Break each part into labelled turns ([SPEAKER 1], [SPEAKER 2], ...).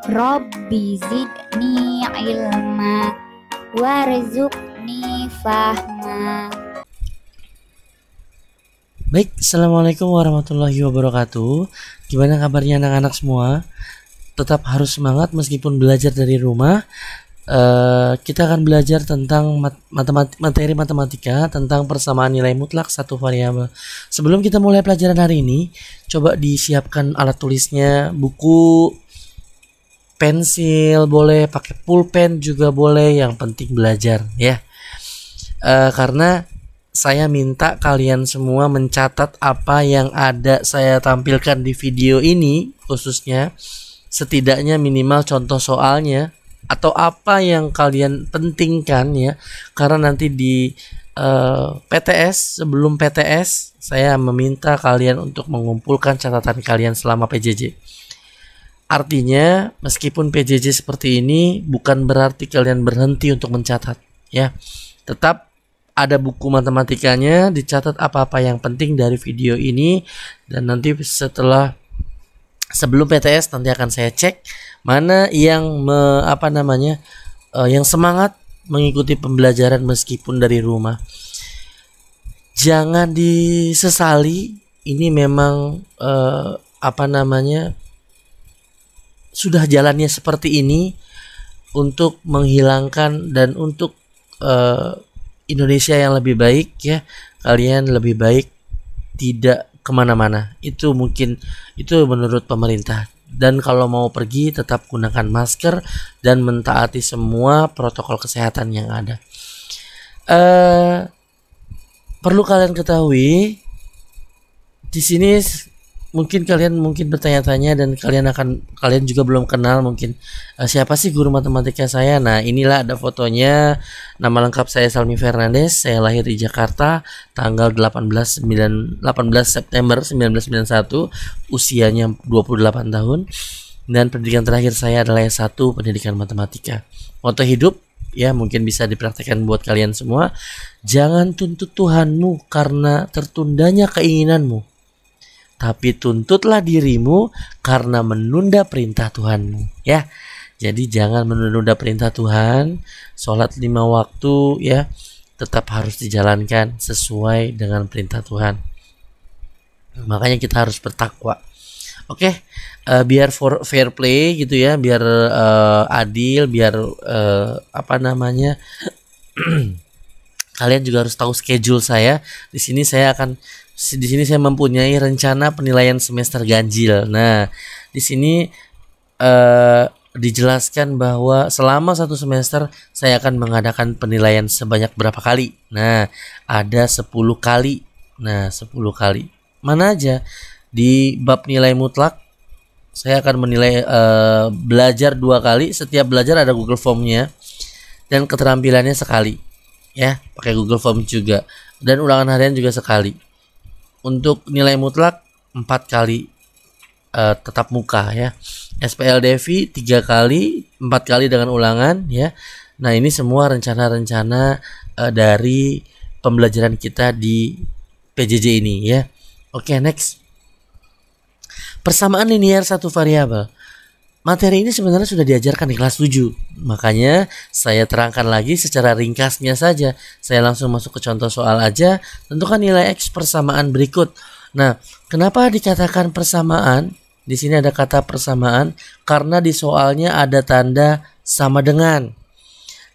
[SPEAKER 1] Rabbi zidni ilma warzuqni fahma.
[SPEAKER 2] Baik, assalamualaikum warahmatullahi wabarakatuh. Gimana kabarnya anak-anak semua? Tetap harus semangat meskipun belajar dari rumah. Kita akan belajar tentang materi matematika tentang persamaan nilai mutlak satu variabel. Sebelum kita mulai pelajaran hari ini, coba disiapkan alat tulisnya, buku, pensil boleh, pakai pulpen juga boleh, yang penting belajar ya. Karena saya minta kalian semua mencatat apa yang ada saya tampilkan di video ini, khususnya setidaknya minimal contoh soalnya atau apa yang kalian pentingkan ya, karena nanti di PTS, sebelum PTS saya meminta kalian untuk mengumpulkan catatan kalian selama PJJ. Artinya meskipun PJJ seperti ini bukan berarti kalian berhenti untuk mencatat ya, tetap ada buku matematikanya, dicatat apa-apa yang penting dari video ini, dan nanti sebelum PTS nanti akan saya cek mana yang yang semangat mengikuti pembelajaran meskipun dari rumah. Jangan disesali, ini memang sudah jalannya seperti ini untuk menghilangkan dan untuk Indonesia yang lebih baik ya. Kalian lebih baik tidak kemana-mana, itu menurut pemerintah. Dan kalau mau pergi tetap gunakan masker dan mentaati semua protokol kesehatan yang ada. Perlu kalian ketahui di sini, mungkin kalian bertanya-tanya dan kalian juga belum kenal mungkin siapa sih guru matematika saya. Nah, inilah ada fotonya. Nama lengkap saya Salmi Fernandes. Saya lahir di Jakarta tanggal 18 September 1991, usianya 28 tahun, dan pendidikan terakhir saya adalah S1 pendidikan matematika. Moto hidup ya, mungkin bisa dipraktikkan buat kalian semua. Jangan tuntut Tuhanmu karena tertundanya keinginanmu, tapi tuntutlah dirimu karena menunda perintah Tuhanmu ya. Jadi jangan menunda perintah Tuhan. Sholat 5 waktu ya, tetap harus dijalankan sesuai dengan perintah Tuhan. Makanya kita harus bertakwa. Oke, biar fair play gitu ya, biar adil, biar kalian juga harus tahu schedule saya. Di sini saya mempunyai rencana penilaian semester ganjil. Nah, di sini dijelaskan bahwa selama satu semester saya akan mengadakan penilaian sebanyak berapa kali. Nah, ada 10 kali. Nah, 10 kali. Mana aja? Di bab nilai mutlak saya akan menilai belajar 2 kali. Setiap belajar ada Google Form-nya dan keterampilannya sekali. Ya, pakai Google Form juga. Dan ulangan harian juga sekali. Untuk nilai mutlak 4 kali tetap muka ya. SPLDV 3 kali, 4 kali dengan ulangan ya. Nah, ini semua rencana-rencana dari pembelajaran kita di PJJ ini ya. Oke, next. Persamaan linear satu variabel. Materi ini sebenarnya sudah diajarkan di kelas 7. Makanya saya terangkan lagi secara ringkasnya saja. Saya langsung masuk ke contoh soal aja. Tentukan nilai X persamaan berikut. Nah, kenapa dikatakan persamaan? Di sini ada kata persamaan karena di soalnya ada tanda sama dengan.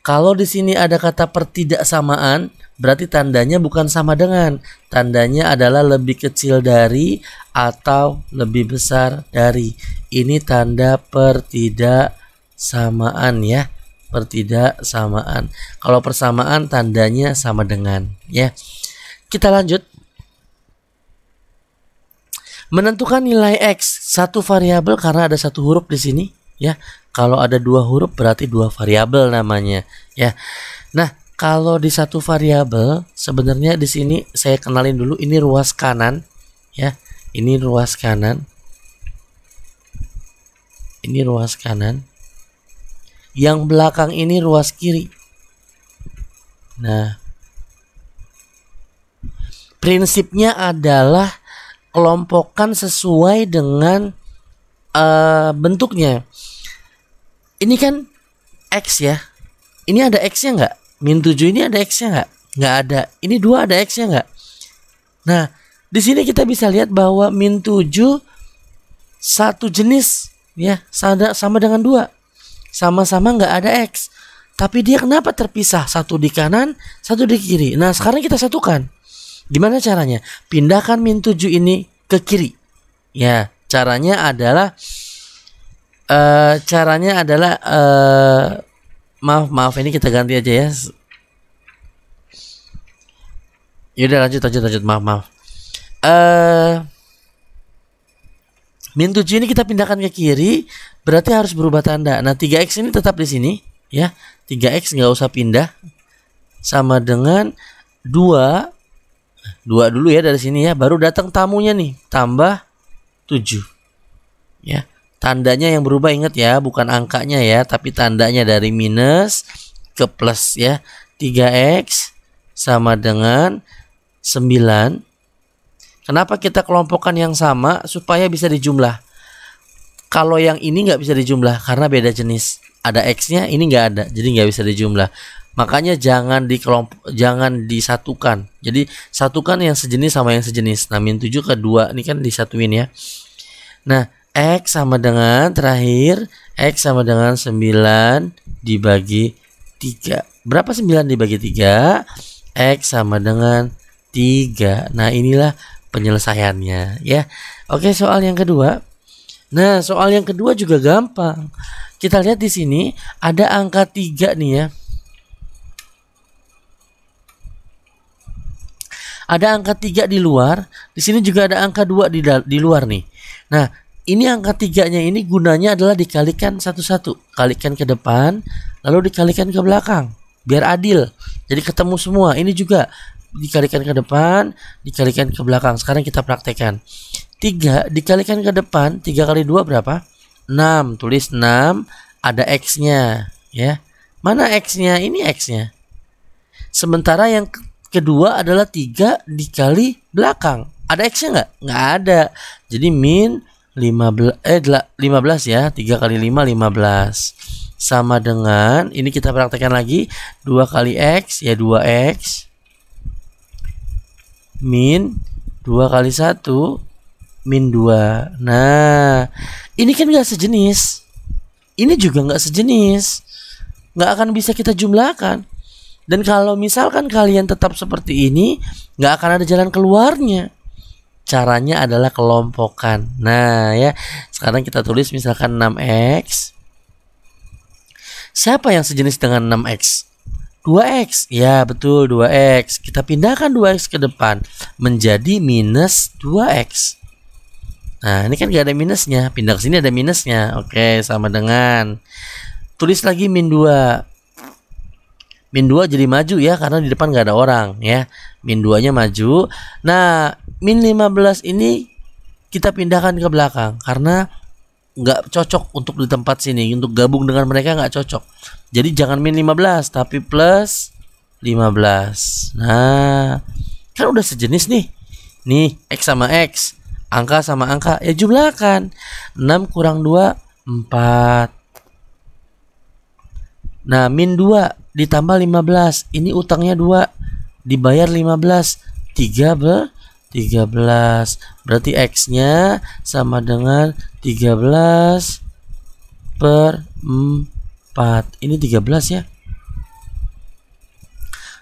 [SPEAKER 2] Kalau di sini ada kata pertidaksamaan, berarti tandanya bukan sama dengan. Tandanya adalah lebih kecil dari atau lebih besar dari. Ini tanda pertidaksamaan ya. Pertidaksamaan. Kalau persamaan tandanya sama dengan ya. Kita lanjut. Menentukan nilai X satu variabel karena ada satu huruf di sini ya. Kalau ada 2 huruf berarti 2 variabel namanya ya. Nah, kalau di satu variabel sebenarnya di sini saya kenalin dulu, ini ruas kanan ya. Ini ruas kanan. Ini ruas kanan. Yang belakang ini ruas kiri. Nah, prinsipnya adalah kelompokkan sesuai dengan bentuknya. Ini kan X ya. Ini ada X-nya nggak? Min 7 ini ada X-nya nggak? Nggak ada. Ini 2 ada X-nya nggak? Nah, di sini kita bisa lihat bahwa min 7 satu jenis ya, sama dengan 2. Sama-sama nggak ada X. Tapi dia kenapa terpisah? Satu di kanan, satu di kiri. Nah, sekarang kita satukan. Gimana caranya? Pindahkan min 7 ini ke kiri. Ya, caranya adalah maaf ini kita ganti aja ya. Yaudah lanjut maaf. Min 7 ini kita pindahkan ke kiri, berarti harus berubah tanda. Nah 3x ini tetap di sini ya. 3x nggak usah pindah, sama dengan 2 dulu ya dari sini ya. Baru datang tamunya nih, tambah 7 ya. Tandanya yang berubah, ingat ya, bukan angkanya ya, tapi tandanya dari minus ke plus ya. 3x sama dengan 9. Kenapa kita kelompokkan yang sama? Supaya bisa dijumlah. Kalau yang ini nggak bisa dijumlah karena beda jenis. Ada x-nya, ini nggak ada, jadi nggak bisa dijumlah. Makanya jangan disatukan. Jadi satukan yang sejenis sama yang sejenis. Nah min 7 ke 2 ini kan disatuin ya. Nah X sama dengan terakhir, X sama dengan 9 dibagi 3. Berapa 9 dibagi 3? X sama dengan 3. Nah inilah penyelesaiannya ya. Oke, soal yang kedua. Nah soal yang kedua juga gampang. Kita lihat di sini ada angka 3 nih ya. Ada angka 3 di luar. Di sini juga ada angka 2 di luar nih. Nah ini angka 3-nya ini gunanya adalah dikalikan satu-satu. Kalikan ke depan, lalu dikalikan ke belakang. Biar adil. Jadi ketemu semua. Ini juga dikalikan ke depan, dikalikan ke belakang. Sekarang kita praktekkan. 3 dikalikan ke depan, 3 kali 2 berapa? 6. Tulis 6, ada X-nya. Ya. Mana X-nya? Ini X-nya. Sementara yang kedua adalah 3 dikali belakang. Ada X-nya nggak? Nggak ada. Jadi min 15 ya. 3 kali 5 15. Sama dengan ini kita praktekkan lagi, 2 kali X ya 2X min 2 kali 1 min 2. Nah ini kan nggak sejenis, ini juga nggak sejenis, nggak akan bisa kita jumlahkan. Dan kalau misalkan kalian tetap seperti ini, nggak akan ada jalan keluarnya. Caranya adalah kelompokan. Nah ya, sekarang kita tulis misalkan 6x. Siapa yang sejenis dengan 6x? 2x. Ya betul, 2x. Kita pindahkan 2x ke depan menjadi minus 2x. Nah ini kan gak ada minusnya, pindah ke sini ada minusnya. Oke, sama dengan tulis lagi min 2. Min 2 jadi maju ya, karena di depan gak ada orang ya. Min 2 nya maju. Nah min 15 ini kita pindahkan ke belakang karena nggak cocok untuk di tempat sini. Untuk gabung dengan mereka nggak cocok. Jadi jangan min 15 tapi plus 15. Nah kan udah sejenis nih. Nih X sama X, angka sama angka, ya jumlahkan. 6 kurang 2 4. Nah min 2 ditambah 15. Ini utangnya 2, dibayar 15, 13. Berarti X-nya sama dengan 13 per 4. Ini 13 ya.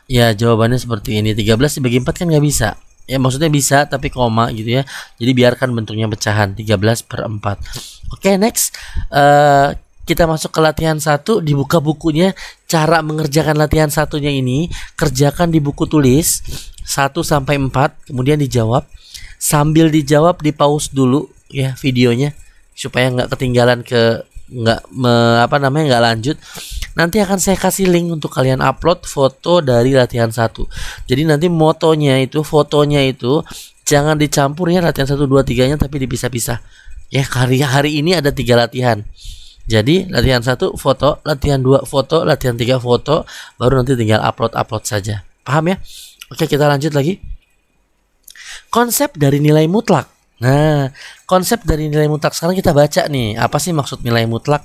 [SPEAKER 2] Ya jawabannya seperti ini. 13 dibagi 4 kan nggak bisa. Ya maksudnya bisa tapi koma gitu ya. Jadi biarkan bentuknya pecahan 13 per 4. Oke, next. Kita masuk ke latihan 1. Dibuka bukunya. Cara mengerjakan latihan satunya ini, kerjakan di buku tulis 1 sampai 4, kemudian dijawab. Sambil dijawab di pause dulu ya videonya supaya nggak ketinggalan, nggak lanjut. Nanti akan saya kasih link untuk kalian upload foto dari latihan 1. Jadi nanti fotonya itu jangan dicampur ya, latihan 1 2 3-nya tapi dipisah-pisah. Ya hari ini ada 3 latihan. Jadi latihan 1 foto, latihan 2 foto, latihan 3 foto, baru nanti tinggal upload saja. Paham ya? Oke, kita lanjut lagi. Konsep dari nilai mutlak. Nah, konsep dari nilai mutlak sekarang kita baca nih. Apa sih maksud nilai mutlak?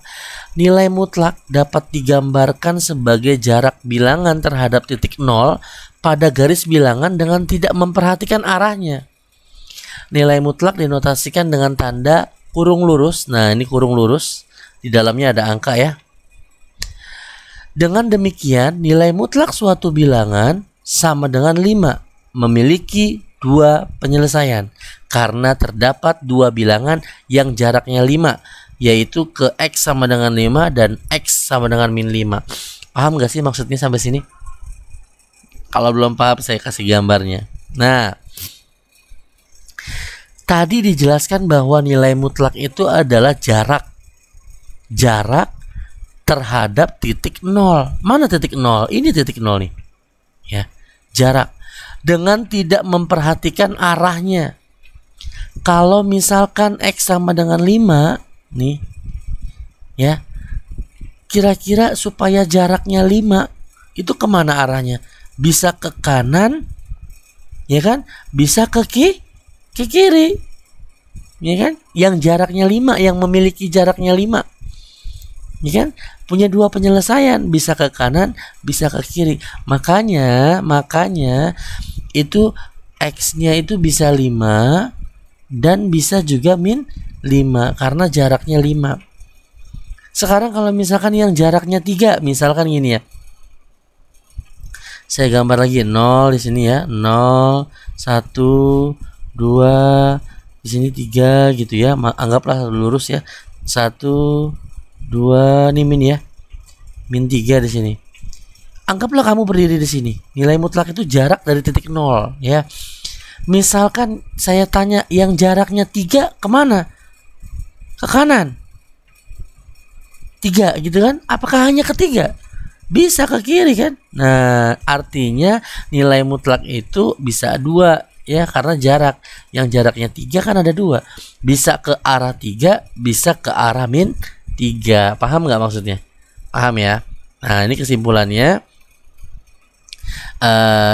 [SPEAKER 2] Nilai mutlak dapat digambarkan sebagai jarak bilangan terhadap titik nol pada garis bilangan dengan tidak memperhatikan arahnya. Nilai mutlak dinotasikan dengan tanda kurung lurus. Nah, ini kurung lurus. Di dalamnya ada angka ya. Dengan demikian, nilai mutlak suatu bilangan sama dengan 5, memiliki 2 penyelesaian. Karena terdapat 2 bilangan yang jaraknya 5, yaitu ke X sama dengan 5 dan X sama dengan min 5. Paham gak sih maksudnya sampai sini? Kalau belum paham saya kasih gambarnya. Nah, tadi dijelaskan bahwa nilai mutlak itu adalah jarak terhadap titik nol. Mana titik nol? Ini titik nol nih. Ya, jarak. Dengan tidak memperhatikan arahnya. Kalau misalkan X sama dengan 5 nih, ya, kira-kira supaya jaraknya 5 itu kemana arahnya? Bisa ke kanan, ya kan? Bisa ke kiri, ya kan? Yang jaraknya 5, yang memiliki jaraknya 5, ya kan? Punya 2 penyelesaian, bisa ke kanan, bisa ke kiri. Makanya itu X-nya itu bisa 5 dan bisa juga min 5 karena jaraknya 5. Sekarang kalau misalkan yang jaraknya 3, misalkan gini ya. Saya gambar lagi 0 di sini ya. 0, 1, 2, di sini 3 gitu ya. Anggaplah lurus ya. 1, 2, ini min ya. Min 3 di sini. Anggaplah kamu berdiri di sini. Nilai mutlak itu jarak dari titik 0 ya. Misalkan saya tanya yang jaraknya 3 kemana? Ke kanan. 3 gitu kan? Apakah hanya ke 3? Bisa ke kiri kan? Nah, artinya nilai mutlak itu bisa 2 ya, karena jarak. Yang jaraknya 3 kan ada 2. Bisa ke arah 3, bisa ke arah min 3. Paham nggak maksudnya? Paham ya? Nah, ini kesimpulannya.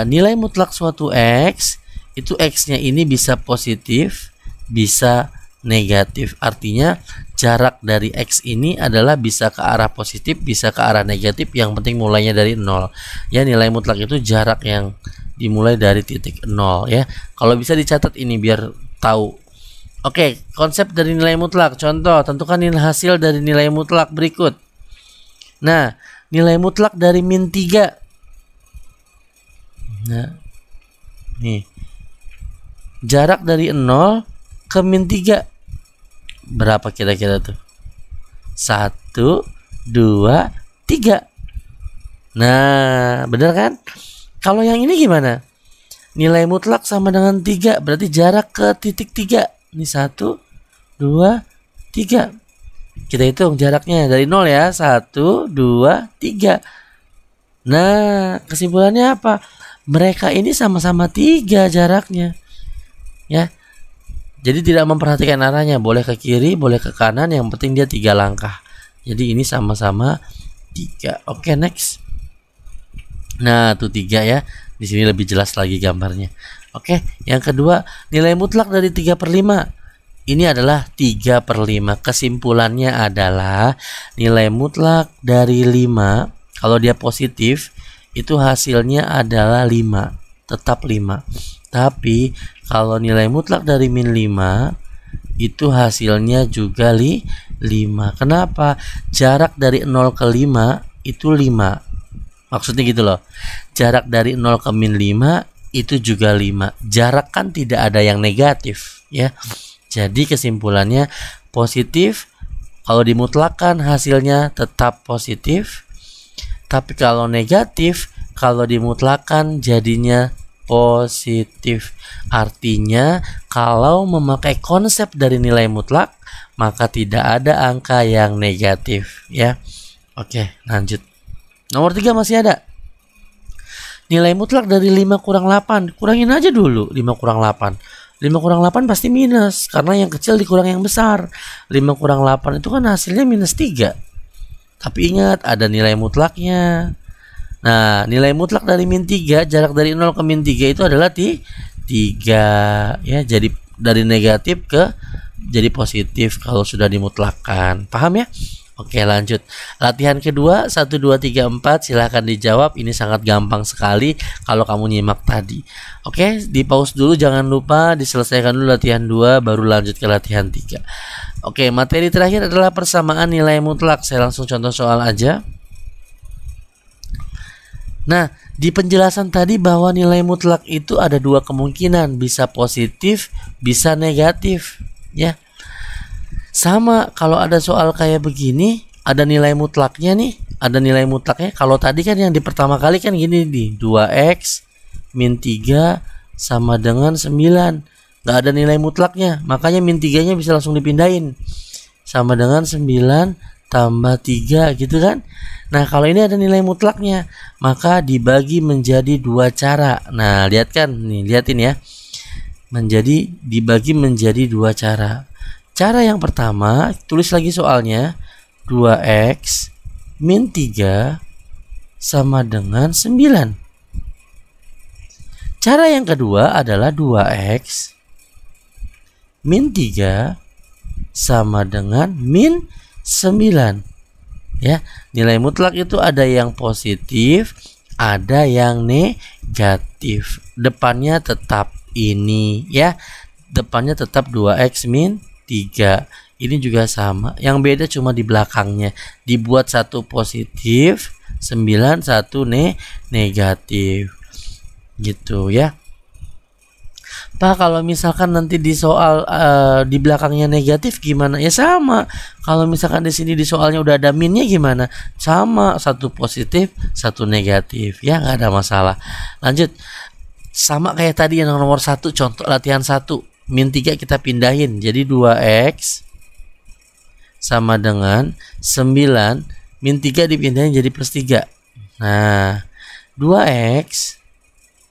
[SPEAKER 2] Nilai mutlak suatu X itu X-nya ini bisa positif, bisa negatif. Artinya jarak dari X ini adalah bisa ke arah positif, bisa ke arah negatif. Yang penting mulainya dari 0. Ya, nilai mutlak itu jarak yang dimulai dari titik 0 ya. Kalau bisa dicatat ini biar tahu. Oke, konsep dari nilai mutlak. Contoh, tentukan nilai hasil dari nilai mutlak berikut. Nah, nilai mutlak dari min 3. Nah, nih. Jarak dari 0 ke min 3. Berapa kira-kira tuh? 1, 2, 3. Nah, benar kan? Kalau yang ini gimana? Nilai mutlak sama dengan 3, berarti jarak ke titik 3. Ini 1, 2, 3. Kita hitung jaraknya dari 0 ya. 1, 2, 3. Nah, kesimpulannya apa? Mereka ini sama-sama 3 jaraknya. Ya. Jadi tidak memperhatikan arahnya, boleh ke kiri, boleh ke kanan, yang penting dia 3 langkah. Jadi ini sama-sama 3. Oke, next. Nah, tuh 3 ya. Di sini lebih jelas lagi gambarnya. Oke, yang kedua, nilai mutlak dari 3/5. Ini adalah 3/5. Kesimpulannya adalah nilai mutlak dari 5, kalau dia positif, itu hasilnya adalah 5. Tetap 5. Tapi kalau nilai mutlak dari min 5, itu hasilnya juga 5. Kenapa? Jarak dari 0 ke 5 itu 5. Maksudnya gitu loh. Jarak dari 0 ke min 5 itu juga 5. Jarak kan tidak ada yang negatif ya. Jadi kesimpulannya positif. Kalau dimutlakan hasilnya tetap positif. Tapi kalau negatif, kalau dimutlakan jadinya positif. Artinya kalau memakai konsep dari nilai mutlak, maka tidak ada angka yang negatif ya. Oke, lanjut. Nomor 3 masih ada. Nilai mutlak dari 5 kurang 8. Kurangin aja dulu 5 kurang 8. 5 kurang 8 pasti minus, karena yang kecil dikurang yang besar. 5 kurang 8 itu kan hasilnya minus 3. Tapi ingat, ada nilai mutlaknya. Nah, nilai mutlak dari min 3, jarak dari 0 ke min 3 itu adalah 3. 3 ya, jadi dari negatif ke jadi positif kalau sudah dimutlakkan. Paham ya? Oke, lanjut. Latihan kedua 1 2 3 4 silahkan dijawab. Ini sangat gampang sekali kalau kamu nyimak tadi. Oke, di pause dulu, jangan lupa diselesaikan dulu latihan 2 baru lanjut ke latihan 3. Oke, materi terakhir adalah persamaan nilai mutlak. Saya langsung contoh soal aja. Nah, di penjelasan tadi bahwa nilai mutlak itu ada dua kemungkinan, bisa positif, bisa negatif, ya. Sama kalau ada soal kayak begini, ada nilai mutlaknya nih, ada nilai mutlaknya. Kalau tadi kan yang di pertama kali kan gini nih, 2x min 3 sama dengan 9. Nggak ada nilai mutlaknya, makanya min 3-nya bisa langsung dipindahin. Sama dengan 9 tambah 3 gitu kan. Nah, kalau ini ada nilai mutlaknya, maka dibagi menjadi dua cara. Nah, lihat kan, nih liatin ya. Dibagi menjadi dua cara. Cara yang pertama, tulis lagi soalnya, 2x min 3 sama dengan 9. Cara yang kedua adalah 2x min 3 sama dengan min 9. Ya, nilai mutlak itu ada yang positif, ada yang negatif. Depannya tetap ini ya. Depannya tetap 2x min 3. Ini juga sama. Yang beda cuma di belakangnya. Dibuat satu positif, 9 satu negatif. Gitu ya. Pak, kalau misalkan nanti di soal di belakangnya negatif gimana? Ya sama. Kalau misalkan di sini di soalnya udah ada minnya gimana? Sama, satu positif, satu negatif. Ya, nggak ada masalah. Lanjut. Sama kayak tadi yang nomor 1, contoh latihan 1. Min 3 kita pindahin. Jadi 2x sama dengan 9. Min 3 dipindahin jadi plus 3. Nah, 2x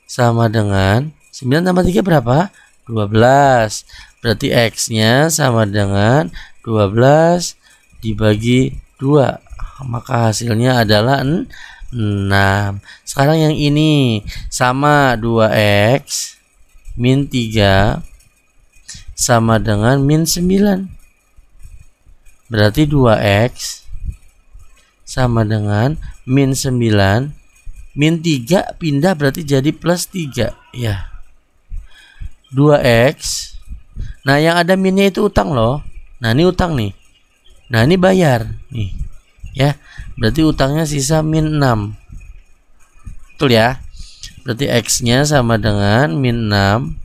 [SPEAKER 2] sama dengan 9 tambah 3 berapa? 12. Berarti x-nya sama dengan 12 dibagi 2. Maka hasilnya adalah 6. Sekarang yang ini sama 2x min 3 sama dengan min 9. Berarti 2x sama dengan min 9. Min 3 pindah berarti jadi plus 3. Ya. 2x. Nah, yang ada minnya itu utang loh. Nah, ini utang nih. Nah, ini bayar nih. Ya. Berarti utangnya sisa min 6. Betul ya? Berarti x-nya sama dengan min 6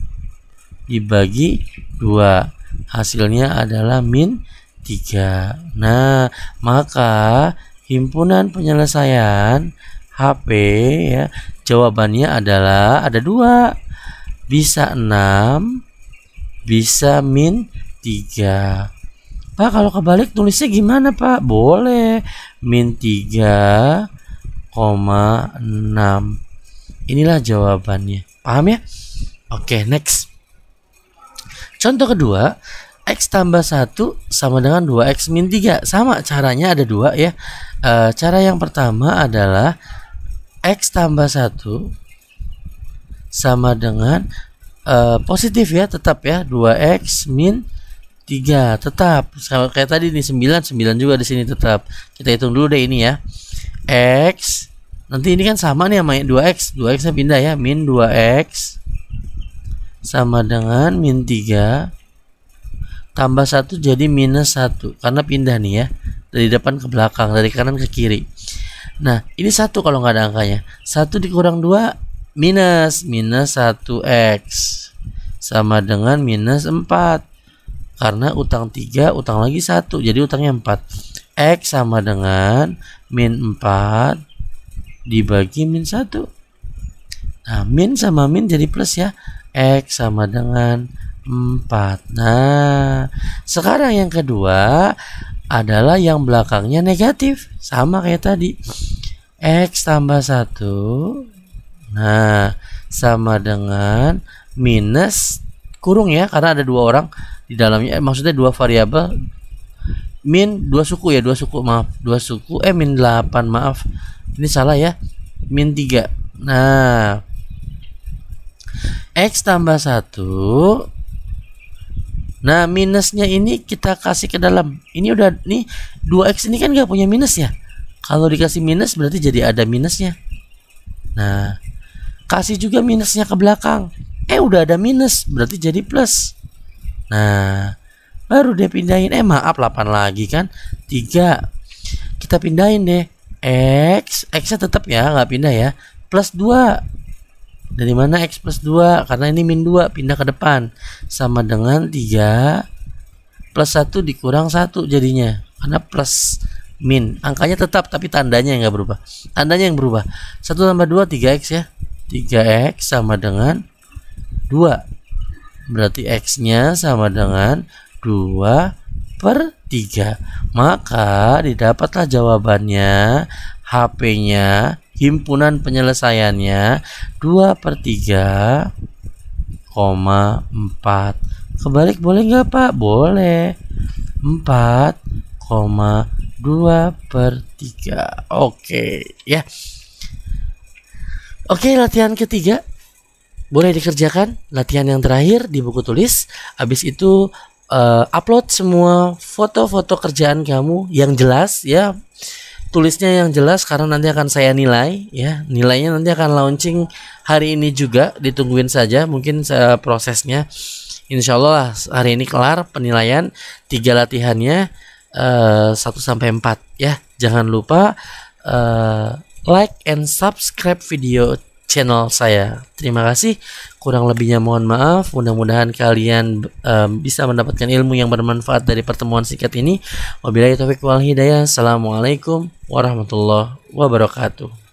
[SPEAKER 2] dibagi 2. Hasilnya adalah min 3. Nah, maka himpunan penyelesaian HP ya, jawabannya adalah ada 2. Bisa 6, bisa min 3. Pak, kalau kebalik tulisnya gimana, Pak? Boleh. Min 3,6. Inilah jawabannya. Paham ya? Oke, next. Contoh kedua, x tambah 1 sama dengan 2x min 3. Sama caranya, ada 2 ya. Cara yang pertama adalah x tambah 1 sama dengan positif ya, tetap ya, 2x min 3 tetap. Sama kayak tadi nih, 9 juga di sini tetap. Kita hitung dulu deh ini ya. X nanti ini kan sama nih sama 2x. 2x-nya pindah ya, min 2x sama dengan min 3 tambah 1 jadi minus 1 karena pindah nih ya, dari depan ke belakang, dari kanan ke kiri. Nah, ini 1 kalau nggak ada angkanya. 1 dikurang 2 minus 1x sama dengan minus 4 karena utang 3, utang lagi 1, jadi utangnya 4. X sama dengan min 4 dibagi min 1. Nah, min sama min jadi plus ya. X sama dengan 4. Nah, sekarang yang kedua adalah yang belakangnya negatif, sama kayak tadi. X tambah 1, nah, sama dengan minus kurung ya, karena ada 2 orang di dalamnya, maksudnya 2 variabel, min 2 suku ya, 2 suku, maaf, 2 suku, min 8, maaf, ini salah ya, min 3. Nah, X tambah 1. Nah, minusnya ini kita kasih ke dalam. Ini udah nih 2x ini kan gak punya minus ya. Kalau dikasih minus berarti jadi ada minusnya. Nah, kasih juga minusnya ke belakang. Udah ada minus berarti jadi plus. Nah, baru dia pindahin. Maaf 8 lagi kan. 3. Kita pindahin deh. X-nya tetap ya, nggak pindah ya. Plus 2. Dari mana X plus 2? Karena ini min 2, pindah ke depan. Sama dengan 3 plus 1 dikurang 1 jadinya. Karena plus min. Angkanya tetap tapi tandanya yang nggak berubah. Tandanya yang berubah. 1 tambah 2, 3x ya. 3x sama dengan 2. Berarti x-nya sama dengan 2 per 3. Maka didapatlah jawabannya. HP-nya, himpunan penyelesaiannya 2 per 3, 4. Kebalik boleh nggak Pak? Boleh. 4,2 per 3. Oke ya. Oke, latihan ketiga boleh dikerjakan. Latihan yang terakhir di buku tulis. Habis itu upload semua foto-foto kerjaan kamu yang jelas ya. Tulisnya yang jelas karena nanti akan saya nilai ya. Nilainya nanti akan launching hari ini juga. Ditungguin saja mungkin prosesnya. Insya Allah hari ini kelar penilaian 3 latihannya 1 sampai 4 ya. Jangan lupa like and subscribe video channel saya. Terima kasih. Kurang lebihnya mohon maaf. Mudah-mudahan kalian bisa mendapatkan ilmu yang bermanfaat dari pertemuan singkat ini. Wabillahi taufiq wal hidayah. Assalamualaikum warahmatullahi wabarakatuh.